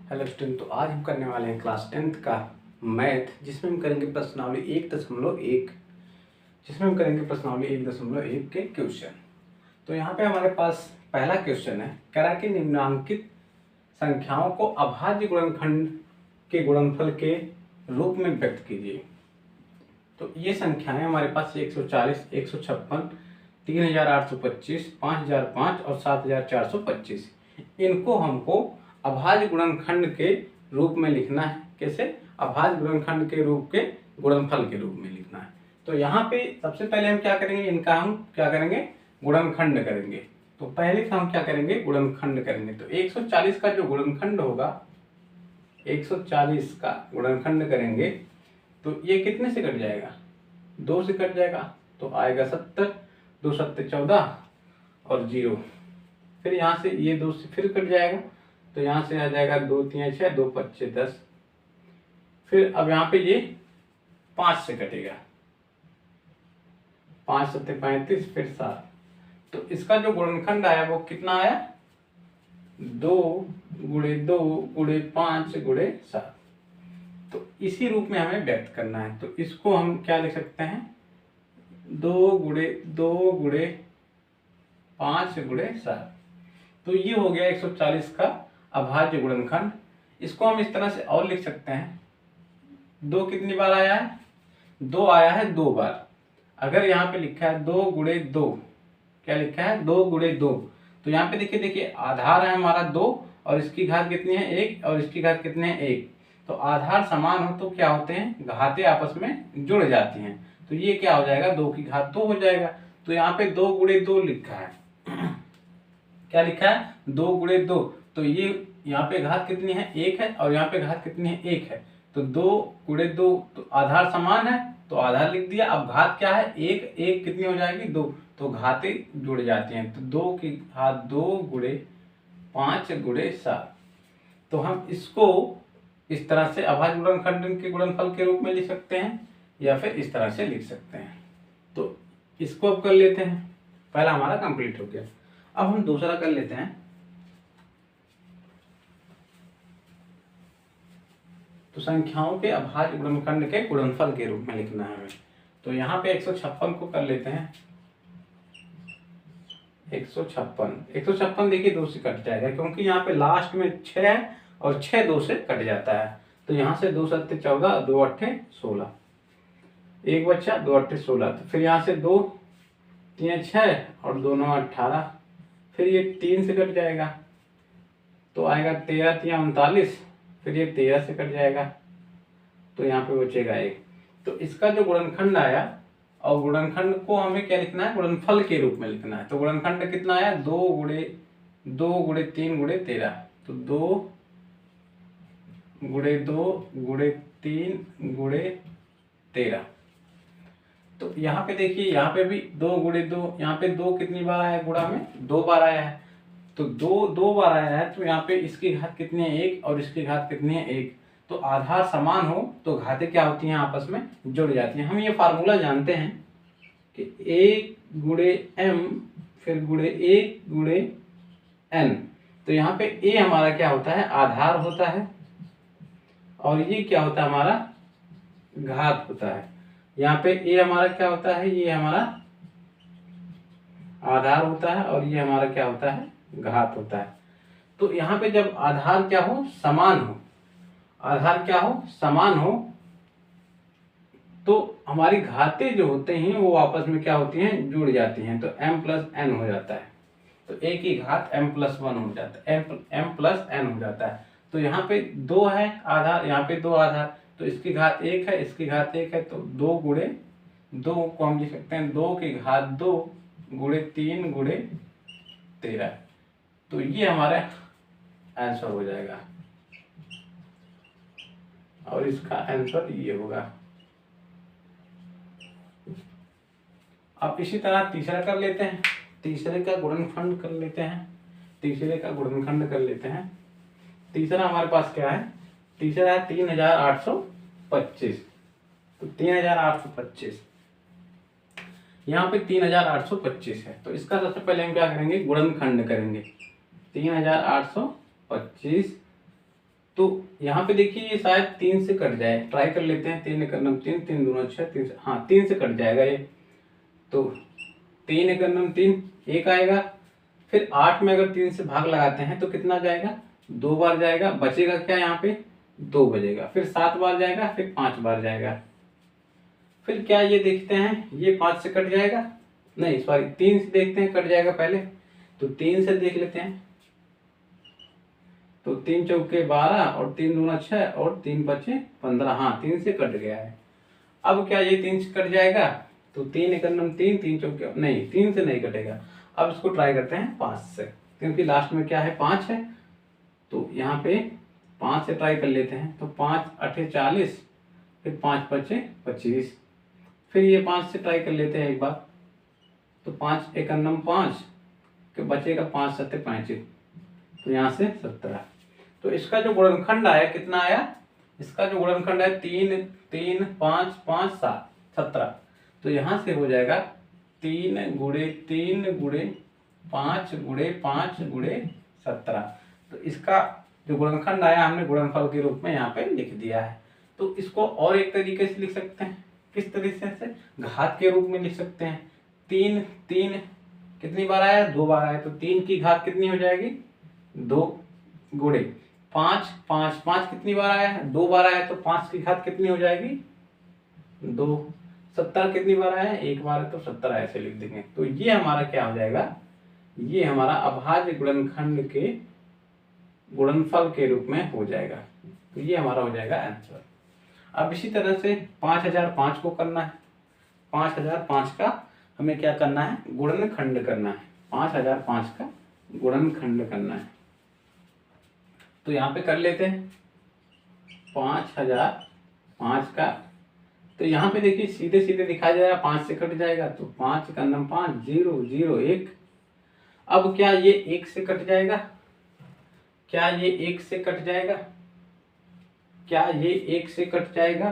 Hello student, तो आज हम करने वाले हैं क्लास 10th का मैथ, जिसमें हम करेंगे प्रश्नावली 1.1, के क्वेश्चन। तो यहाँ पे हमारे पास पहला क्वेश्चन है, कह रहा है कि निम्नांकित संख्याओं को अभाज्य गुणनखंड के गुणनफल के रूप में व्यक्त कीजिए। तो ये संख्याएं हमारे पास 140, 156, 3825, 5005 और 7425। इनको हमको अभाज्य गुणनखंड के रूप में लिखना है। कैसे? अभाज्य गुणनखंड के रूप के गुणनफल के रूप में लिखना है। तो यहाँ पे सबसे पहले हम क्या करेंगे, इनका हम क्या करेंगे, गुणनखंड करेंगे। तो पहले से हम क्या करेंगे, गुणनखंड करेंगे। तो 140 का जो गुणनखंड होगा, 140 का गुणनखंड करेंगे तो ये कितने से कट जाएगा, 2 से कट जाएगा। तो आएगा 70, 2 7 14 और 0। फिर यहाँ से ये 2 से फिर कट जाएगा, तो यहाँ से आ जाएगा 2 3 6, 2 5 10। फिर अब यहाँ पे ये 5 से कटेगा, 5 7 35, फिर 7। तो इसका जो गुणनखंड आया वो कितना आया, 2 × 2 × 5 × 7। तो इसी रूप में हमें व्यक्त करना है। तो इसको हम क्या लिख सकते हैं, 2 × 2 × 5 × 7। तो ये हो गया 140 का अभाज्य गुणनखंड। इसको हम इस तरह से और लिख सकते हैं, 2 कितनी बार आया है, 2 आया है 2 बार। अगर यहाँ पे लिखा है 2 × 2, क्या लिखा है, 2 × 2, तो यहाँ पे देखिए आधार है हमारा 2 और इसकी घात कितनी है 1 और इसकी घात कितने हैं 1। तो आधार समान हो तो क्या होते हैं, घातें आपस में जुड़ जाती हैं। तो ये क्या हो जाएगा, 2 की घात 2 हो जाएगा। तो यहाँ पे 2 × 2 लिखा है, क्या लिखा है, 2 × 2। तो ये यहाँ पे घात कितनी है 1 है और यहाँ पे घात कितनी है 1 है। तो 2 × 2, तो आधार समान है तो आधार लिख दिया। अब घात क्या है, 1 1 कितनी हो जाएगी 2, तो घातें जुड़ जाती हैं। तो 2 की घात 2 × 5 × 7। तो हम इसको इस तरह से अभाज्य गुणनखंड के गुणनफल के रूप में लिख सकते हैं या फिर इस तरह से लिख सकते हैं। तो इसको अब कर लेते हैं, पहला हमारा कंप्लीट हो गया। अब हम दूसरा कर लेते हैं। तो संख्याओं के अभाज्य गुणनखंड के गुणनफल के रूप में लिखना है हमें। तो यहाँ पे 156 को कर लेते हैं। 156 देखिए 2 से कट जाएगा, क्योंकि यहाँ पे लास्ट में 6 है और 6 2 से कट जाता है। तो यहाँ से 2 7 14, 2 8 16, एक बच्चा 2 8 16। तो फिर यहाँ से 2 3 6 और 2 9 18। फिर ये 3 से कट जाएगा, तो आएगा 13 3 39। फिर ये 13 से कट जाएगा, तो यहाँ पे बचेगा 1। तो इसका जो गुणनखंड आया, और गुणनखंड को हमें क्या लिखना है, गुणनफल के रूप में लिखना है। तो गुणनखंड कितना आया, 2 × 2 × 3 × 13। तो 2 × 2 × 3 × 13। तो यहाँ पे देखिए, यहाँ पे भी 2 × 2, यहाँ पे 2 कितनी बार आया है, गुणा में 2 बार आया है। तो 2 बार आया है, तो यहाँ पे इसकी घात कितनी है 1 और इसकी घात कितनी है 1। तो आधार समान हो तो घातें क्या होती हैं, आपस में जुड़ जाती हैं। हम ये फार्मूला जानते हैं कि 1 × m फिर × 1 × n। तो यहाँ पे a हमारा क्या होता है, आधार होता है, और ये क्या होता है, हमारा घात होता है। यहाँ पे a हमारा क्या होता है, ये हमारा आधार होता है और ये हमारा क्या होता है, घात होता है। तो यहाँ पे जब आधार क्या हो, समान हो, आधार क्या हो, समान हो, तो हमारी घातें जो होते हैं वो आपस में क्या होती हैं, जुड़ जाती हैं। तो m + n हो जाता है। तो a की घात m + 1 हो जाता है, m + n हो जाता है। तो यहाँ पे 2 है आधार, यहाँ पे 2 आधार, तो इसकी घात 1 है, इसकी घात 1 है। तो 2 × 2 को हम लिख सकते हैं 2 की घात 2 × 3 × 13। तो ये हमारा आंसर हो जाएगा, और इसका आंसर ये होगा। अब इसी तरह तीसरा कर लेते हैं, तीसरे का गुणनखंड कर लेते हैं। तीसरा हमारे पास क्या है, तीसरा है 3825। तो 3825, यहाँ पे 3825 है। तो इसका सबसे पहले हम क्या करेंगे, गुणनखंड करेंगे। 3825 तो यहाँ पे देखिए ये शायद 3 से कट जाए, ट्राई कर लेते हैं। 3 एकम 3, 3 दूना 6, 3 हाँ 3 से कट जाएगा ये। तो 3 एकम 3 1 आएगा। फिर 8 में अगर 3 से भाग लगाते हैं तो कितना जाएगा, 2 बार जाएगा। बचेगा क्या यहाँ पे, 2 बचेगा। फिर 7 बार जाएगा, फिर 5 बार जाएगा। फिर क्या ये देखते हैं, ये 5 से कट जाएगा, नहीं सॉरी 3 से देखते हैं कट जाएगा पहले। तो 3 से देख लेते हैं। तो 3 चौके 12 और 3 दूना 6 और 3 बचे 15। हाँ 3 से कट गया है। अब क्या ये 3 से कट जाएगा, तो 3 एकम 3, 3 चौके नहीं 3 से नहीं कटेगा। अब इसको ट्राई करते हैं 5 से, क्योंकि लास्ट में क्या है 5 है। तो यहाँ पे 5 से ट्राई कर लेते हैं। तो 5 8 40, फिर 5 बचे 25। फिर ये 5 से ट्राई कर लेते हैं एक बार। तो 5 एकम 5 के बचेगा 5 7 35। तो यहाँ से 17। तो इसका जो गुणनखंड आया कितना आया, इसका जो गुणनखंड है 3 3 5 5 7 17। तो यहाँ से हो जाएगा 3 गुणे 3 गुणे 5 गुणे 5 गुणे 17। तो इसका जो गुणनखंड आया हमने गुणनफल के रूप में यहाँ पे लिख दिया है। तो इसको और एक तरीके से लिख सकते हैं। किस तरीके से, घात के रूप में लिख सकते हैं। 3 3 कितनी बार आया, 2 बार आया। तो 3 की घात कितनी हो जाएगी, 2 गुणे 5 5 5 कितनी बार आया है, 2 बार आया। तो 5 की घात कितनी हो जाएगी, 2। 70 कितनी बार आया है, 1 बार है। तो 70 ऐसे लिख देंगे। तो ये हमारा क्या हो जाएगा, ये हमारा अभाज्य गुणनखंड के गुणनफल के रूप में हो जाएगा। तो ये हमारा हो जाएगा आंसर। अब इसी तरह से 5005 को करना है। 5005 का हमें क्या करना है, गुणनखंड करना है। 5005 का गुणनखंड करना है। तो यहाँ पे कर लेते हैं 5005 का। तो यहाँ पे देखिए सीधे सीधे दिखाया जाएगा, 5 से कट जाएगा। तो 5 एकम 5 0 0 1। अब क्या ये 1 से कट जाएगा, क्या ये 1 से कट जाएगा, क्या ये 1 से कट जाएगा,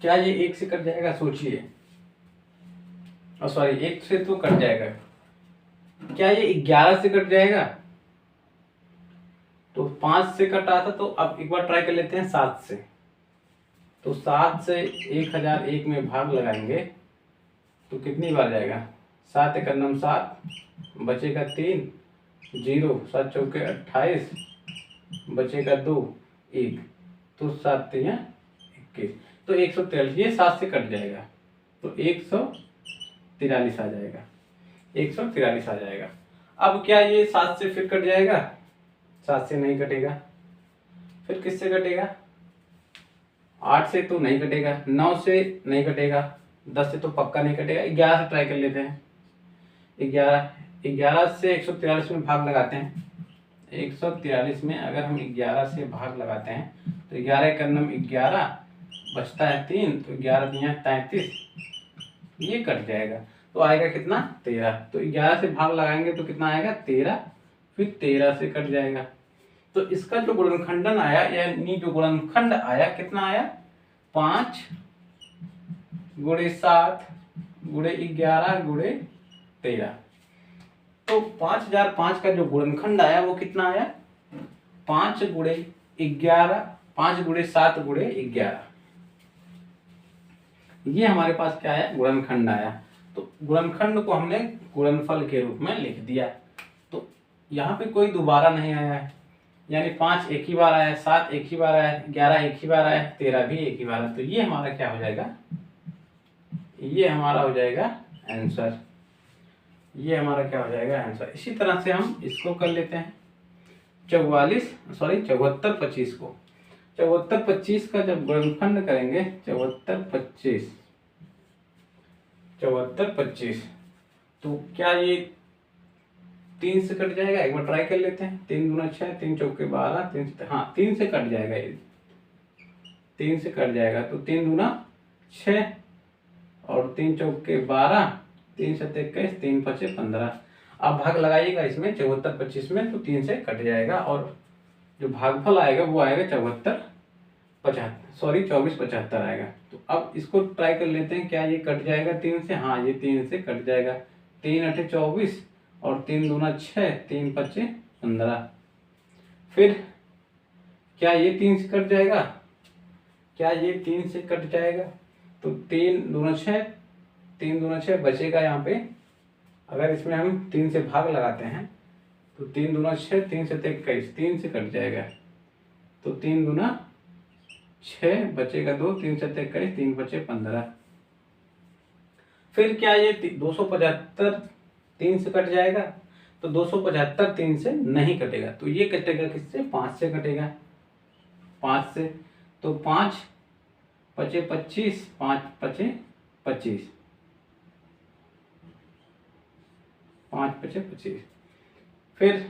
क्या ये 1 से कट जाएगा, सोचिए। और सॉरी 1 से तो कट जाएगा। क्या ये 11 से कट जाएगा, तो 5 से कटा था। तो अब एक बार ट्राई कर लेते हैं 7 से। तो 7 से 1001 में भाग लगाएंगे तो कितनी बार जाएगा, 7 एकम 7, बचेगा 3 0 7 चौके 28, बचेगा 2 1। तो 7 3 21। तो 143, ये 7 से कट जाएगा। तो 143 आ जाएगा, 143 आ जाएगा। अब क्या ये 7 से फिर कट जाएगा, 7 से नहीं कटेगा। फिर किससे कटेगा, 8 से तो नहीं कटेगा, 9 से नहीं कटेगा, 10 से तो पक्का नहीं कटेगा। 11 से ट्राई कर लेते हैं। 11 से 143 में भाग लगाते हैं। 143 में अगर हम 11 से भाग लगाते हैं तो 11 एकम 11, बचता है 3। तो 11 दिया 33, ये कट जाएगा। तो आएगा कितना, 13। तो 11 से भाग लगाएंगे तो कितना आएगा, 13। फिर 13 से कट जाएगा। तो इसका जो गुणनखंडन आया, यानी जो गुणनखंड आया कितना आया, 5 गुणे 7 गुणे 11 गुणे 13। तो 5005 का जो गुणनखंड आया वो कितना आया, 5 गुणे 11, 5 गुणे 7 गुणे 11। ये हमारे पास क्या है, गुणनखंड आया। तो गुणनखंड को हमने गुणनफल के रूप में लिख दिया। तो यहाँ पे कोई दोबारा नहीं आया है, यानी 5 एक ही बार आया, 7 एक ही बार आया, 11 एक ही बार आया, 13 भी एक ही बार आया। तो ये हमारा क्या हो जाएगा, ये हमारा हो जाएगा आंसर। ये हमारा क्या हो जाएगा, आंसर। इसी तरह से हम इसको कर लेते हैं 74 25 को। 74 25 का जब गुणनखंड करेंगे, 74 25, तो क्या ये 3 से कट जाएगा, एक बार ट्राई कर लेते हैं। 3 दूना 6, 3 चौके 12, 3 हाँ 3 से कट जाएगा, ये 3 से कट जाएगा। तो 3 दूना 6 और 3 चौके 12, 3 7 21, 3 5 15। अब भाग लगाइएगा इसमें 74 25 में, तो 3 से कट जाएगा और जो भागफल आएगा वो आएगा 24 75 आएगा। तो अब इसको ट्राई कर लेते हैं, क्या ये कट जाएगा 3 से, हाँ ये 3 से कट जाएगा। 3 8 24 और 3 दूना 6, 3 5 15। फिर क्या ये 3 से कट जाएगा? क्या ये 3 से कट जाएगा? तो 3 दूना 6, 3 दूना 6 बचेगा यहाँ पे। अगर इसमें हम 3 से भाग लगाते हैं तो 3 दूना 6, 3 से 21, 3 से कट जाएगा। तो 3 दूना 6 बचेगा 2, 3 से 21, 3 बचे 15। फिर क्या ये 275 3 से कट जाएगा? तो 275 3 से नहीं कटेगा, तो ये कटेगा किससे? 5 से कटेगा, 5 से। तो 5 बचे 25, 5 बचे 25, 5 बचे 25। फिर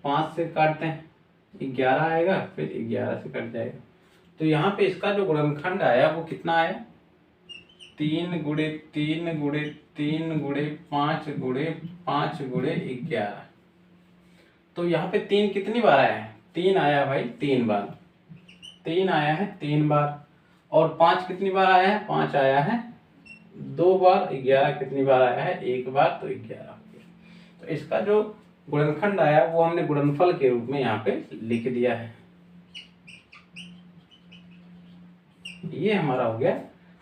5 से काटते हैं 11 आएगा, फिर 11 से कट जाएगा। तो यहाँ पे इसका जो गुणनखंड आया वो कितना आया? 3 गुणे 3 गुणे 3 गुणे 5 गुणे 5 गुणे 11। तो यहाँ पे 3 कितनी बार आया है? 3 आया भाई 3 बार, 3 आया है 3 बार। और 5 कितनी बार आया है? 5 आया है 2 बार। 11 कितनी बार आया है? 1 बार, तो 11 हो गया। तो इसका जो गुणनखंड आया वो हमने गुणनफल के रूप में यहाँ पे लिख दिया है। ये हमारा हो गया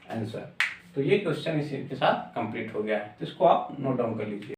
आंसर। तो ये क्वेश्चन इसी के साथ कंप्लीट हो गया है, तो इसको आप नोट डाउन कर लीजिए।